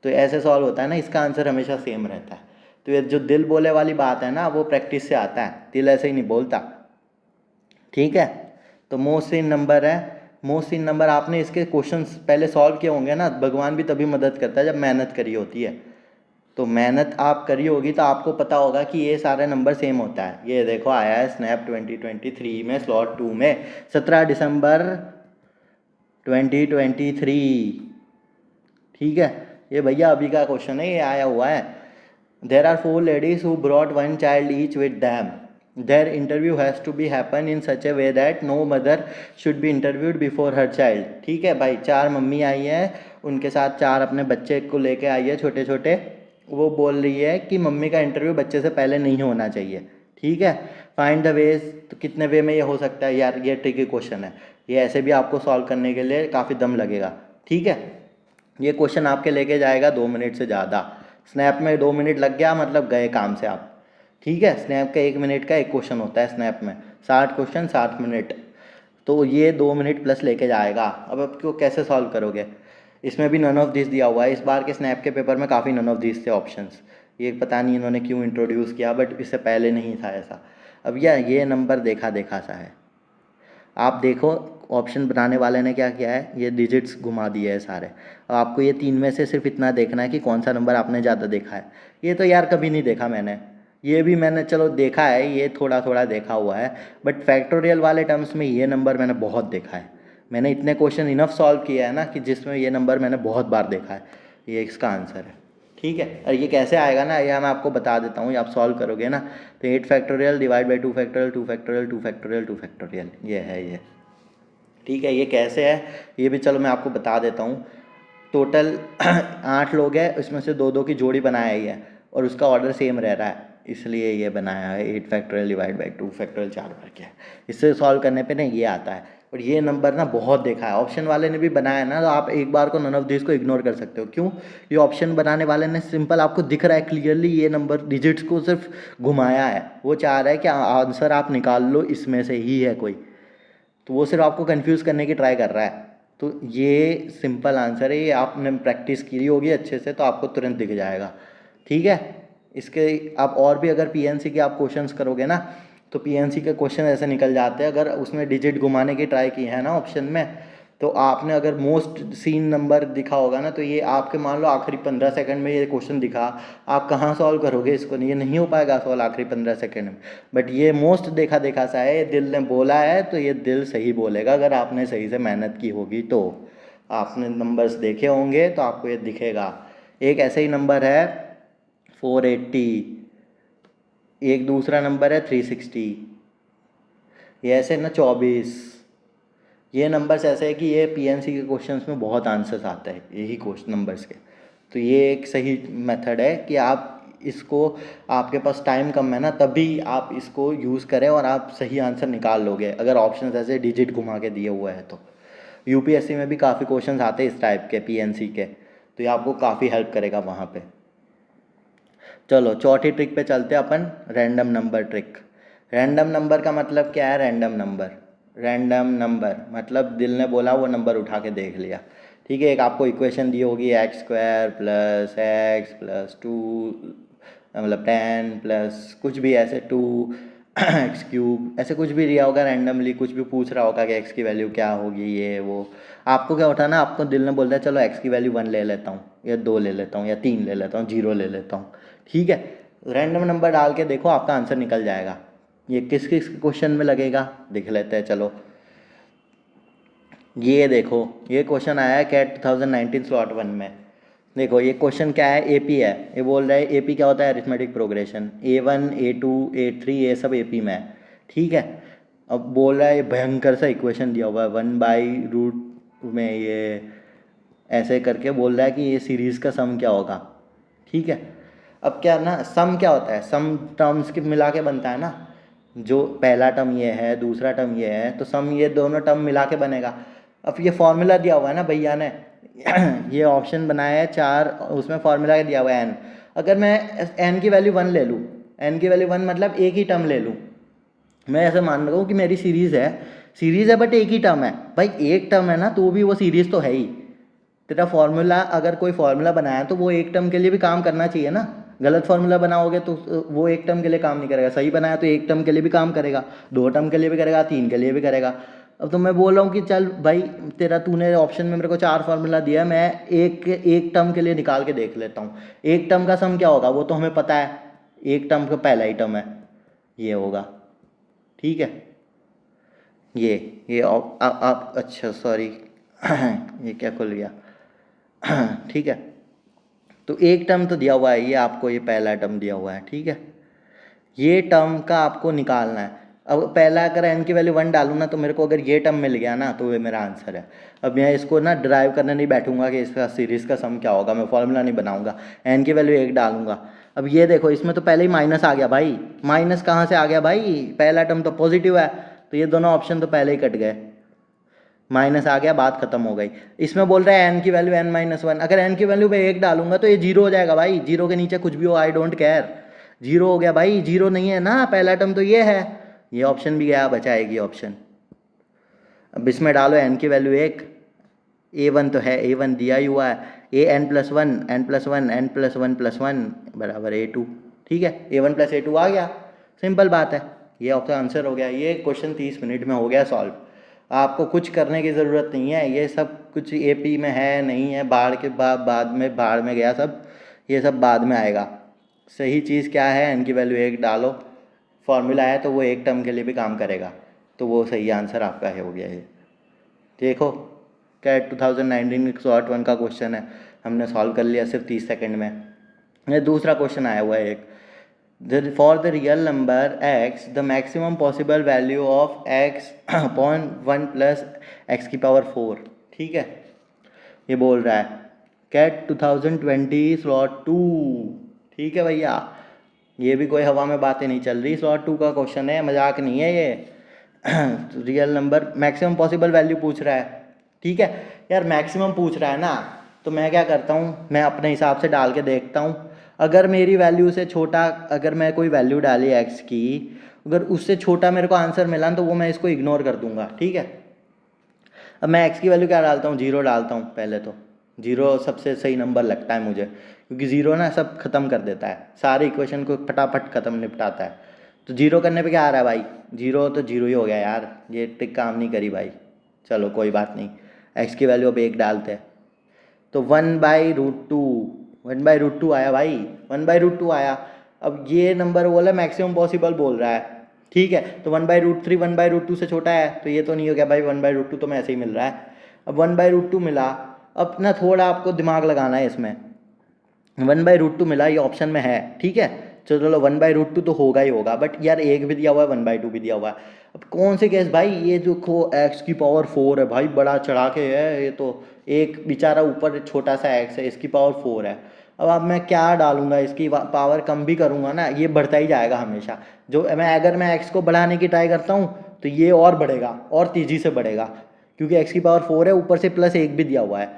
तो ऐसे सॉल्व होता है ना, इसका आंसर हमेशा सेम रहता है। तो ये जो दिल बोले वाली बात है ना, वो प्रैक्टिस से आता है, दिल ऐसे ही नहीं बोलता, ठीक है। तो मोस्ट इन नंबर है, मोस्ट इन नंबर आपने इसके क्वेश्चंस पहले सॉल्व किए होंगे ना, भगवान भी तभी मदद करता है जब मेहनत करी होती है। तो मेहनत आप करी होगी तो आपको पता होगा कि ये सारे नंबर सेम होता है। ये देखो आया है स्नैप 2023 में स्लॉट 2 में 17 दिसंबर 2023, ठीक है। ये भैया अभी का क्वेश्चन है, ये आया हुआ है। There are 4 ladies who brought 1 child each with them, their interview has to be happen in such a way that no mother should be interviewed before her child, ठीक है भाई। 4 मम्मी आई है, उनके साथ 4 अपने बच्चे को लेके आई है छोटे छोटे। वो बोल रही है कि मम्मी का इंटरव्यू बच्चे से पहले नहीं होना चाहिए, ठीक है। फाइंड द वेज, तो कितने वे में ये हो सकता है यार, ये ट्रिकी क्वेश्चन है। ये ऐसे भी आपको सॉल्व करने के लिए काफ़ी दम लगेगा, ठीक है। ये क्वेश्चन आपके लेके जाएगा 2 मिनट से ज़्यादा। स्नैप में 2 मिनट लग गया मतलब गए काम से आप, ठीक है। स्नैप का 1 मिनट का एक क्वेश्चन होता है, स्नैप में 60 क्वेश्चन 60 मिनट, तो ये 2 मिनट प्लस लेके जाएगा। अब आपको कैसे सॉल्व करोगे? इसमें भी नन ऑफ दिस दिया हुआ है। इस बार के स्नैप के पेपर में काफ़ी नन ऑफ दिस थे ऑप्शंस, ये पता नहीं इन्होंने क्यों इंट्रोड्यूस किया, बट इससे पहले नहीं था ऐसा। अब ये नंबर देखा देखा सा है। आप देखो ऑप्शन बनाने वाले ने क्या किया है, ये डिजिट्स घुमा दिए हैं सारे। अब आपको ये 3 में से सिर्फ इतना देखना है कि कौन सा नंबर आपने ज़्यादा देखा है। ये तो यार कभी नहीं देखा मैंने, ये भी मैंने चलो देखा है, ये थोड़ा थोड़ा देखा हुआ है, बट फैक्टोरियल वाले टर्म्स में ये नंबर मैंने बहुत देखा है। मैंने इतने क्वेश्चन इनफ सॉल्व किया है ना कि जिसमें ये नंबर मैंने बहुत बार देखा है। ये इसका आंसर है, ठीक है। और ये कैसे आएगा ना, ये मैं आपको बता देता हूँ, ये आप सॉल्व करोगे ना तो 8 factorial divide by 2 factorial 2 factorial 2 factorial 2 factorial, ये है ये, ठीक है। ये कैसे है ये भी चलो मैं आपको बता देता हूँ। टोटल 8 लोग हैं, इसमें से 2 2 की जोड़ी बनाया ही है और उसका ऑर्डर सेम रह रहा है, इसलिए ये बनाया है 8 फैक्टोरियल डिवाइड बाई 2 फैक्टोरियल 4 बार के। इससे सॉल्व करने पे ना ये आता है। और ये नंबर ना बहुत देखा है, ऑप्शन वाले ने भी बनाया ना, तो आप एक बार को नन ऑफ दिस को इग्नोर कर सकते हो। क्यों? ये ऑप्शन बनाने वाले ने सिंपल आपको दिख रहा है क्लियरली, ये नंबर डिजिट्स को सिर्फ घुमाया है। वो चाह रहा है कि आंसर आप निकाल लो इसमें से ही है कोई, तो वो सिर्फ आपको कंफ्यूज करने की ट्राई कर रहा है। तो ये सिंपल आंसर है, ये आपने प्रैक्टिस की होगी अच्छे से तो आपको तुरंत दिख जाएगा, ठीक है। इसके आप और भी अगर पीएनसी के आप क्वेश्चंस करोगे ना तो पीएनसी के क्वेश्चन ऐसे निकल जाते हैं। अगर उसमें डिजिट घुमाने की ट्राई की है ना ऑप्शन में, तो आपने अगर मोस्ट सीन नंबर दिखा होगा ना, तो ये आपके मान लो आखिरी 15 सेकंड में ये क्वेश्चन दिखा, आप कहाँ सॉल्व करोगे इसको? नहीं, ये नहीं हो पाएगा सॉल्व आखिरी 15 सेकंड में। बट ये मोस्ट देखा देखा सा है, ये दिल ने बोला है तो ये दिल सही बोलेगा, अगर आपने सही से मेहनत की होगी तो। आपने नंबर्स देखे होंगे तो आपको ये दिखेगा। एक ऐसे ही नंबर है 480, एक दूसरा नंबर है 360, ये ऐसे ना 24। ये नंबर्स ऐसे है कि ये पीएनसी के क्वेश्चंस में बहुत आंसर्स आते हैं यही क्वेश्चन नंबर्स के। तो ये एक सही मेथड है कि आप इसको, आपके पास टाइम कम है ना, तभी आप इसको यूज़ करें और आप सही आंसर निकाल लोगे अगर ऑप्शंस ऐसे डिजिट घुमा के दिए हुए हैं तो। यूपीएससी में भी काफ़ी क्वेश्चंस आते हैं इस टाइप के पीएनसी के, तो ये आपको काफ़ी हेल्प करेगा वहाँ पे। चलो चौथी ट्रिक पे चलते हैं अपन, random number trick. Random number का मतलब क्या है? रैंडम नंबर रैंडम नंबर मतलब दिल ने बोला वो नंबर उठा के देख लिया। ठीक है, एक आपको इक्वेशन दी होगी x² + x + 2 मतलब 10 प्लस कुछ भी ऐसे 2 x³ ऐसे कुछ भी दिया होगा, रैंडमली कुछ भी पूछ रहा होगा कि x की वैल्यू क्या होगी ये वो। आपको क्या उठाना, आपको दिल ने बोलता है चलो x की वैल्यू 1 ले लेता हूँ या 2 ले लेता हूँ या 3 ले लेता हूँ, 0 ले लेता हूँ। ठीक है, रैंडम नंबर डाल के देखो आपका आंसर निकल जाएगा। ये किस किस क्वेश्चन में लगेगा देख लेते हैं चलो। ये देखो ये क्वेश्चन आया है कैट 2019 स्लॉट 1 में। देखो ये क्वेश्चन क्या है, एपी है। ये बोल रहा है एपी क्या होता है, arithmetic progression. A1 A2 A3 ये सब एपी में है। ठीक है, अब बोल रहा है ये भयंकर सा इक्वेशन दिया हुआ है 1/रूट में, ये ऐसे करके बोल रहा है कि ये सीरीज़ का सम क्या होगा। ठीक है, अब क्या ना सम क्या होता है, सम टर्म्स के मिला के बनता है ना। जो पहला टर्म ये है दूसरा टर्म ये है तो सम ये दोनों टर्म मिला के बनेगा। अब ये फॉर्मूला दिया हुआ है ना भैया ने ये ऑप्शन बनाया है 4, उसमें फॉर्मूला दिया हुआ है n। अगर मैं n की वैल्यू 1 ले लूँ, n की वैल्यू 1 मतलब एक ही टर्म ले लूँ। मैं ऐसे मान रहा हूँ कि मेरी सीरीज़ है बट एक ही टर्म है। भाई एक टर्म है ना तो भी वो सीरीज़ तो है ही। तेरा फॉर्मूला अगर कोई फॉर्मूला बनाया तो वो एक टर्म के लिए भी काम करना चाहिए ना। गलत फॉर्मूला बनाओगे तो वो एक टर्म के लिए काम नहीं करेगा, सही बनाया तो एक टर्म के लिए भी काम करेगा, 2 टर्म के लिए भी करेगा, 3 के लिए भी करेगा। अब तो मैं बोल रहा हूँ कि चल भाई तेरा तूने ऑप्शन में मेरे को 4 फार्मूला दिया है, मैं एक टर्म के लिए निकाल के देख लेता हूँ। एक टर्म का सम क्या होगा वो तो हमें पता है, एक टर्म का पहला ही टर्म है ये होगा। ठीक है, ये आप अच्छा सॉरी ये क्या खुल गया ठीक है, तो एक टर्म तो दिया हुआ है, ये आपको ये पहला टर्म दिया हुआ है। ठीक है, ये टर्म का आपको निकालना है। अब पहला अगर n की वैल्यू 1 डालूँ ना तो मेरे को अगर ये टर्म मिल गया ना तो ये मेरा आंसर है। अब मैं इसको ना ड्राइव करने नहीं बैठूंगा कि इसका सीरीज़ का सम क्या होगा, मैं फॉर्मूला नहीं बनाऊंगा, n की वैल्यू 1 डालूंगा। अब ये देखो इसमें तो पहले ही माइनस आ गया भाई, माइनस कहाँ से आ गया भाई, पहला टर्म तो पॉजिटिव है तो ये दोनों ऑप्शन तो पहले ही कट गए, माइनस आ गया बात खत्म हो गई। इसमें बोल रहा है n की वैल्यू n-1, अगर n की वैल्यू में 1 डालूंगा तो ये 0 हो जाएगा भाई, 0 के नीचे कुछ भी हो आई डोंट केयर, 0 हो गया भाई, 0 नहीं है ना, पहला टर्म तो ये है, ये ऑप्शन भी गया, बचाएगी ऑप्शन। अब इसमें डालो n की वैल्यू 1, A1 तो है, A1 दिया ही हुआ है, n+1 n+1 n+1+1 बराबर A2। ठीक है, A1 + A2 आ गया, सिंपल बात है, ये आपका आंसर हो गया। ये क्वेश्चन 30 मिनट में हो गया सॉल्व, आपको कुछ करने की ज़रूरत नहीं है, ये सब कुछ एपी में है नहीं है, बाढ़ के बाद में बाढ़ में गया सब, ये सब बाद में आएगा। सही चीज़ क्या है, n की वैल्यू 1 डालो, फॉर्मूला है तो वो एक टर्म के लिए भी काम करेगा, तो वो सही आंसर आपका है हो गया ये। देखो कैट 2019 शॉर्ट 1 का क्वेश्चन है, हमने सॉल्व कर लिया सिर्फ 30 सेकंड में। ये दूसरा क्वेश्चन आया हुआ है एक, for the real number x the maximum possible value of x upon 1 plus x की पावर 4। ठीक है, ये बोल रहा है कैट 2020 स्लॉट 2। ठीक है भैया, ये भी कोई हवा में बातें नहीं चल रही, स्लॉट 2 का क्वेश्चन है, मजाक नहीं है ये real number maximum possible value पूछ रहा है। ठीक है यार, मैक्सिमम पूछ रहा है ना तो मैं क्या करता हूँ, मैं अपने हिसाब से डाल के देखता हूँ, अगर मेरी वैल्यू से छोटा, अगर मैं कोई वैल्यू डाली x की, अगर उससे छोटा मेरे को आंसर मिला तो वो मैं इसको इग्नोर कर दूंगा। ठीक है, अब मैं x की वैल्यू क्या डालता हूँ, 0 डालता हूँ, पहले तो 0 सबसे सही नंबर लगता है मुझे, क्योंकि 0 ना सब खत्म कर देता है, सारे इक्वेशन को फटाफट खत्म निपटाता है। तो 0 करने पे क्या आ रहा है भाई, 0 तो 0 ही हो गया यार, ये टिक काम नहीं करी भाई, चलो कोई बात नहीं, x की वैल्यू अब 1 डालते हैं, तो 1/√2, 1/√2 आया भाई, 1/√2 आया। अब ये नंबर बोला मैक्सिमम पॉसिबल बोल रहा है। ठीक है, तो 1/√3 1/√2 से छोटा है तो ये तो नहीं हो गया भाई, 1/√2 तो मैं ऐसे ही मिल रहा है। अब 1/√2 मिला, अब ना थोड़ा आपको दिमाग लगाना है इसमें, 1/√2 मिला, ये ऑप्शन में है। ठीक है, चलो 1/√2 तो होगा ही होगा, बट यार एक भी दिया हुआ है 1/2 भी दिया हुआ है। अब कौन से केस भाई, ये जो x की पावर 4 है भाई, बड़ा चढ़ा के है ये तो, एक बेचारा ऊपर छोटा सा x है, इसकी पावर 4 है। अब मैं क्या डालूंगा, इसकी पावर कम भी करूँगा ना ये बढ़ता ही जाएगा हमेशा, जो मैं अगर मैं x को बढ़ाने की ट्राई करता हूँ तो ये और बढ़ेगा और तेज़ी से बढ़ेगा, क्योंकि x की पावर 4 है, ऊपर से +1 भी दिया हुआ है,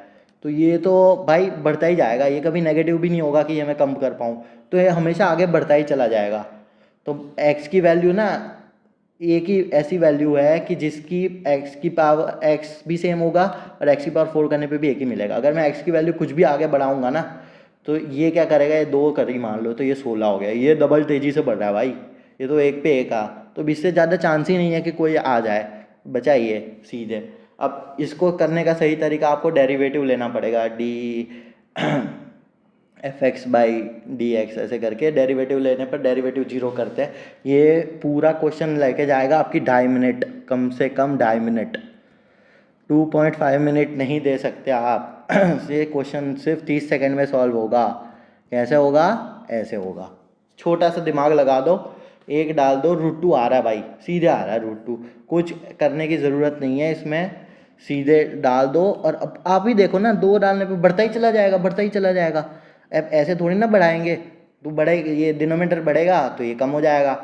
तो ये तो भाई बढ़ता ही जाएगा, ये कभी नेगेटिव भी नहीं होगा कि ये मैं कम कर पाऊँ, तो ये हमेशा आगे बढ़ता ही चला जाएगा। तो x की वैल्यू ना एक ही ऐसी वैल्यू है कि जिसकी x की पावर x भी सेम होगा और x की पावर 4 करने पे भी एक ही मिलेगा। अगर मैं x की वैल्यू कुछ भी आगे बढ़ाऊंगा ना तो ये क्या करेगा, ये 2 कर ही मान लो तो ये 16 हो गया। ये डबल तेजी से बढ़ रहा है भाई, ये तो 1 पे 1 आ, तो इससे ज़्यादा चांस ही नहीं है कि कोई आ जाए। बचाइए सीधे। अब इसको करने का सही तरीका, आपको डेरिवेटिव लेना पड़ेगा, D F x by D x ऐसे करके डेरिवेटिव लेने पर डेरिवेटिव जीरो करते हैं। ये पूरा क्वेश्चन लेके जाएगा आपकी 2.5 मिनट, कम से कम 2.5 मिनट, 2.5 मिनट नहीं दे सकते आप। ये क्वेश्चन सिर्फ 30 सेकंड में सॉल्व होगा। कैसे होगा? ऐसे होगा। छोटा सा दिमाग लगा दो, एक डाल दो, √2 आ रहा है भाई, सीधे आ रहा है √2, कुछ करने की ज़रूरत नहीं है इसमें, सीधे डाल दो। और अब आप ही देखो ना, 2 डालने पे बढ़ता ही चला जाएगा, बढ़ता ही चला जाएगा। अब ऐसे थोड़ी ना बढ़ाएंगे, तो बढ़ेगा, ये डिनोमिनेटर बढ़ेगा तो ये कम हो जाएगा,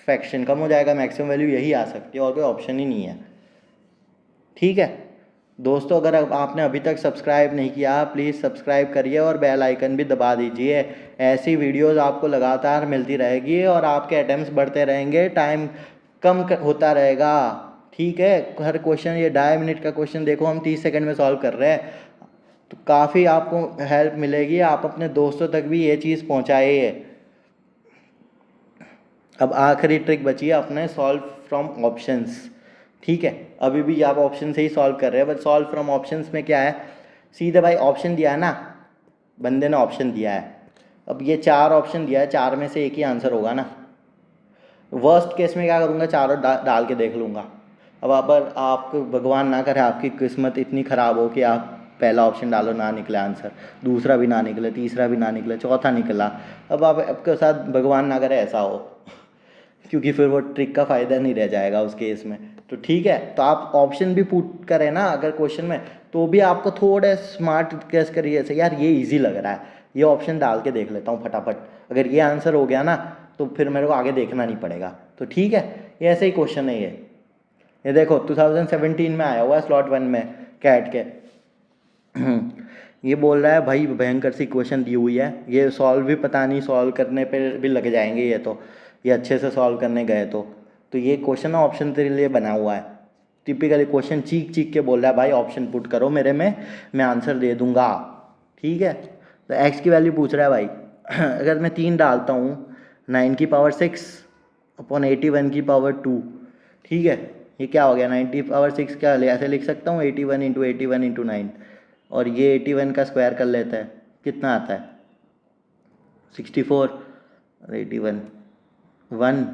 फ्रैक्शन कम हो जाएगा, मैक्सिमम वैल्यू यही आ सकती है और कोई ऑप्शन ही नहीं है। ठीक है दोस्तों, अगर आपने अभी तक सब्सक्राइब नहीं किया प्लीज़ सब्सक्राइब करिए और बेल आइकन भी दबा दीजिए। ऐसी वीडियोस आपको लगातार मिलती रहेगी और आपके अटेम्प्ट्स बढ़ते रहेंगे, टाइम कम होता रहेगा। ठीक है, हर क्वेश्चन, ये 2.5 मिनट का क्वेश्चन देखो हम 30 सेकंड में सॉल्व कर रहे हैं, तो काफ़ी आपको हेल्प मिलेगी। आप अपने दोस्तों तक भी ये चीज़ पहुँचाइए। अब आखिरी ट्रिक बची है अपने, सॉल्व फ्रॉम ऑप्शंस। ठीक है, अभी भी आप ऑप्शन से ही सॉल्व कर रहे हैं, बट सॉल्व फ्रॉम ऑप्शंस में क्या है, सीधे भाई ऑप्शन दिया है ना, बंदे ने ऑप्शन दिया है, अब ये 4 ऑप्शन दिया है, 4 में से एक ही आंसर होगा ना। वर्स्ट केस में क्या करूँगा, चारों डाल के देख लूँगा। अब अगर आपको भगवान ना करे आपकी किस्मत इतनी ख़राब हो कि आप पहला ऑप्शन डालो ना निकले आंसर, दूसरा भी ना निकले, तीसरा भी ना निकले, चौथा निकला, अब आप आपके साथ भगवान ना करे ऐसा हो, क्योंकि फिर वो ट्रिक का फ़ायदा नहीं रह जाएगा उस केस में। तो ठीक है, तो आप ऑप्शन भी पुट करें ना अगर क्वेश्चन में, तो भी आपको थोड़ा स्मार्ट गेस करिए, ऐसे यार ये इजी लग रहा है, ये ऑप्शन डाल के देख लेता हूँ फटाफट, अगर ये आंसर हो गया ना तो फिर मेरे को आगे देखना नहीं पड़ेगा। तो ठीक है, ये ऐसे ही क्वेश्चन है ये देखो 2017 में आया हुआ है स्लॉट 1 में कैट के। ये बोल रहा है भाई भयंकर सी क्वेश्चन दी हुई है, ये सॉल्व भी पता नहीं, सॉल्व करने पे भी लग जाएंगे ये अच्छे से सॉल्व करने गए तो ये क्वेश्चन ऑप्शन के लिए बना हुआ है। टिपिकली क्वेश्चन चीख चीख के बोल रहा है भाई ऑप्शन पुट करो मेरे में, मैं आंसर दे दूंगा। ठीक है, तो एक्स की वैल्यू पूछ रहा है भाई। अगर मैं 3 डालता हूँ, 9 की पावर 6 अपॉन 81 की पावर 2, ठीक है, ये क्या हो गया, 90 की पावर 6 क्या ऐसे लिख सकता हूँ, 81 इंटू 81 इंटू 9, और ये 81 का स्क्वायर कर लेता है, कितना आता है 64, और 81 1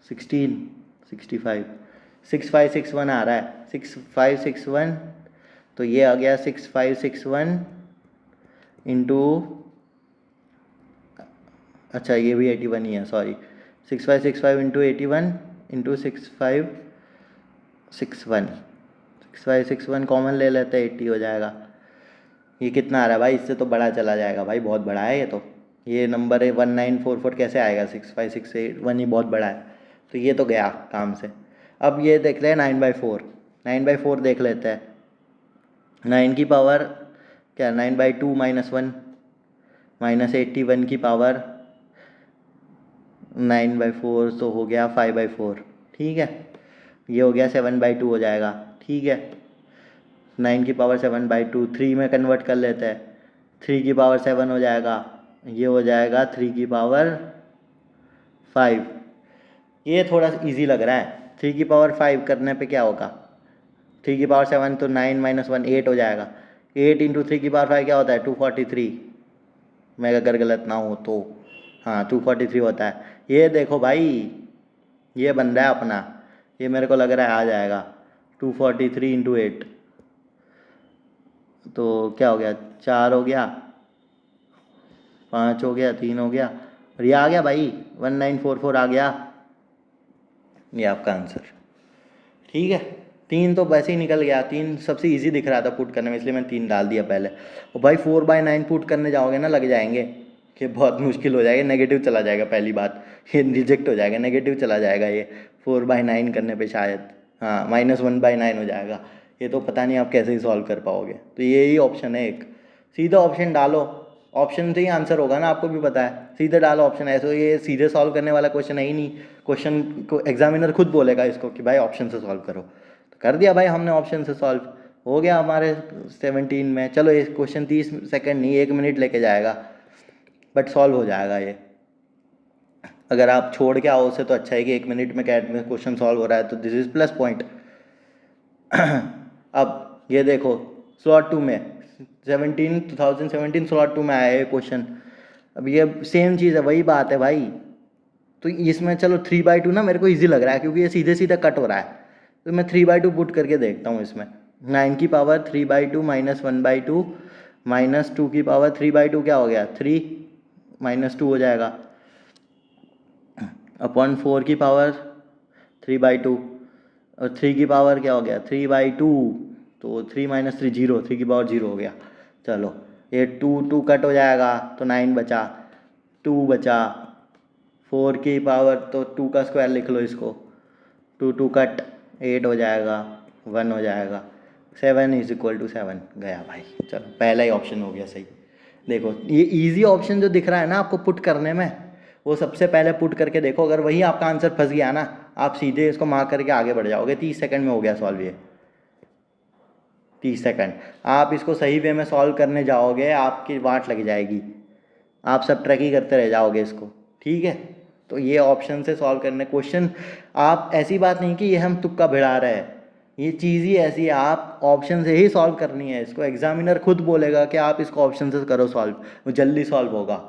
16 65 6561 आ रहा है, 6561, तो ये आ गया 6561 इंटू, अच्छा ये भी 81 ही है, सॉरी, 6565 इंटू 81 इंटू 6561 कॉमन ले लेते हैं, 80 हो जाएगा। ये कितना आ रहा है भाई, इससे तो बड़ा चला जाएगा भाई, बहुत बड़ा है ये तो, ये नंबर है 1944 कैसे आएगा, 6561 ही बहुत बड़ा है, तो ये तो गया काम से। अब ये देख ले 9/4, 9/4 देख लेते हैं, 9 की पावर क्या, 9/2 -1 -81 की पावर 9/4 तो हो गया 5/4, ठीक है, ये हो गया 7/2 हो जाएगा। ठीक है, 9 की पावर 7/2 3 में कन्वर्ट कर लेते हैं, 3 की पावर 7 हो जाएगा, ये हो जाएगा 3 की पावर 5। ये थोड़ा इजी लग रहा है, 3 की पावर 5 करने पे क्या होगा, 3 की पावर 7 तो 9 - 1 8 हो जाएगा, 8 इंटू 3 की पावर 5 क्या होता है 243, मैं अगर गलत ना हो तो, हाँ 243 होता है। ये देखो भाई ये बन रहा है अपना, ये मेरे को लग रहा है आ जाएगा 243 इंटू 8, तो क्या हो गया 4 हो गया, 5 हो गया, 3 हो गया, और ये आ गया भाई 1944 आ गया, ये आपका आंसर। ठीक है, 3 तो वैसे ही निकल गया, 3 सबसे इजी दिख रहा था पुट करने में, इसलिए मैंने 3 डाल दिया पहले। और भाई 4/9 पुट करने जाओगे ना लग जाएंगे कि बहुत मुश्किल हो जाएगा, नेगेटिव चला जाएगा, पहली बात ये रिजेक्ट हो जाएगा, नेगेटिव चला जाएगा ये 4/9 करने पे शायद, हाँ -1/9 हो जाएगा, ये तो पता नहीं आप कैसे ही सॉल्व कर पाओगे। तो यही ऑप्शन है एक, सीधा ऑप्शन डालो, ऑप्शन से ही आंसर होगा ना, आपको भी पता है, सीधे डालो ऑप्शन, ऐसे ये सीधे सॉल्व करने वाला क्वेश्चन है ही नहीं। क्वेश्चन को एग्जामिनर खुद बोलेगा इसको कि भाई ऑप्शन से सॉल्व करो, तो कर दिया भाई हमने ऑप्शन से सॉल्व, हो गया हमारे 17 में। चलो ये क्वेश्चन 30 सेकंड नहीं 1 मिनट लेके जाएगा, बट सॉल्व हो जाएगा ये। अगर आप छोड़ के आओ उसे तो अच्छा है कि 1 मिनट में कैट में क्वेश्चन सॉल्व हो रहा है, तो दिस इज़ प्लस पॉइंट। अब ये देखो स्लॉट 2 में 2017 स्लॉट 2 में आया है क्वेश्चन। अब ये सेम चीज़ है, वही बात है भाई। तो इसमें चलो 3/2 ना मेरे को इजी लग रहा है, क्योंकि ये सीधे सीधे कट हो रहा है, तो मैं 3/2 पुट करके देखता हूँ इसमें। 9 की पावर 3/2 माइनस 1/2 माइनस 2 की पावर 3/2 क्या हो गया 3 माइनस 2 हो जाएगा, अपॉन 4 की पावर 3/2 और 3 की पावर क्या हो गया 3/2, तो 3 माइनस 3 0, 3 की पावर 0 हो गया। चलो ये 2 कट हो जाएगा तो 9 बचा, 2 बचा, 4 की पावर तो 2 का स्क्वायर लिख लो इसको, 2 कट 8 हो जाएगा, 1 हो जाएगा, 7 इज इक्वल टू 7 गया भाई। चलो पहला ही ऑप्शन हो गया सही। देखो ये इजी ऑप्शन जो दिख रहा है ना आपको पुट करने में, वो सबसे पहले पुट करके देखो, अगर वही आपका आंसर फंस गया ना, आप सीधे इसको मार्क करके आगे बढ़ जाओगे। 30 सेकंड में हो गया सॉल्व ये, 30 सेकंड। आप इसको सही वे में सॉल्व करने जाओगे आपकी वाट लग जाएगी, आप सब ट्रैक ही करते रह जाओगे इसको, ठीक है। तो ये ऑप्शन से सॉल्व करने क्वेश्चन, आप ऐसी बात नहीं कि ये हम तुक्का भिड़ा रहे हैं, ये चीज़ ही ऐसी है, आप ऑप्शन से ही सॉल्व करनी है इसको। एग्जामिनर खुद बोलेगा कि आप इसको ऑप्शन से करो सॉल्व, वो जल्दी सॉल्व होगा।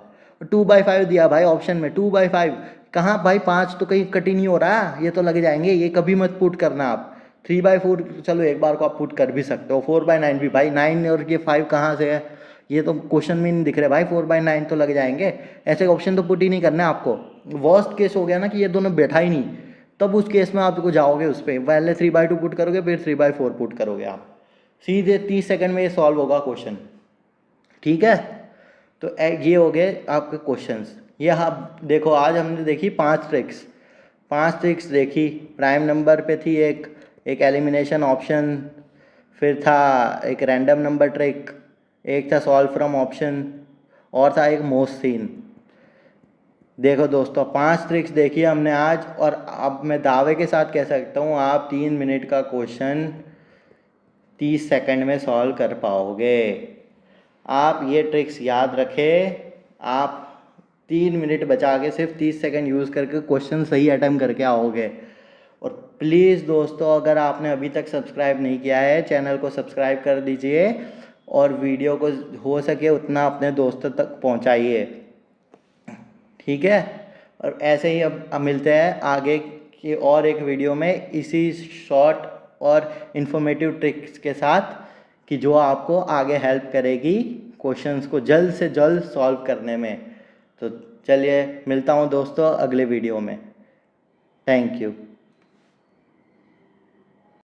2/5 दिया भाई ऑप्शन में, 2/5 कहाँ भाई, 5 तो कहीं कट ही नहीं हो रहा है, ये तो लग जाएंगे, ये कभी मत पुट करना आप। 3/4 चलो एक बार को आप पुट कर भी सकते हो, 4/9 भी भाई, 9 और ये 5 कहाँ से है, ये तो क्वेश्चन में नहीं दिख रहे भाई, 4/9 तो लग जाएंगे। ऐसे ऑप्शन तो पुट ही नहीं करना है आपको। वर्स्ट केस हो गया ना कि ये दोनों बैठा ही नहीं, तब उस केस में आपको जाओगे उस पर, पहले 3/2 पुट करोगे फिर 3/4 पुट करोगे आप, सीधे 30 सेकंड में ये सॉल्व होगा क्वेश्चन, ठीक है। तो ये हो गए आपके क्वेश्चंस। ये हाँ देखो आज हमने देखी 5 ट्रिक्स देखी। प्राइम नंबर पे थी एक एलिमिनेशन ऑप्शन, फिर था एक रैंडम नंबर ट्रिक, एक था सॉल्व फ्रॉम ऑप्शन, और था एक मोस्ट सीन। देखो दोस्तों 5 ट्रिक्स देखी हमने आज, और अब मैं दावे के साथ कह सकता हूँ आप 3 मिनट का क्वेश्चन 30 सेकंड में सॉल्व कर पाओगे। आप ये ट्रिक्स याद रखें, आप 3 मिनट बचा के सिर्फ 30 सेकंड यूज़ करके क्वेश्चन सही अटेम्प्ट करके आओगे। और प्लीज़ दोस्तों अगर आपने अभी तक सब्सक्राइब नहीं किया है चैनल को सब्सक्राइब कर दीजिए, और वीडियो को हो सके उतना अपने दोस्तों तक पहुंचाइए, ठीक है। और ऐसे ही अब मिलते हैं आगे की और एक वीडियो में इसी शॉर्ट और इन्फॉर्मेटिव ट्रिक्स के साथ, कि जो आपको आगे हेल्प करेगी क्वेश्चंस को जल्द से जल्द सॉल्व करने में। तो चलिए मिलता हूँ दोस्तों अगले वीडियो में, थैंक यू।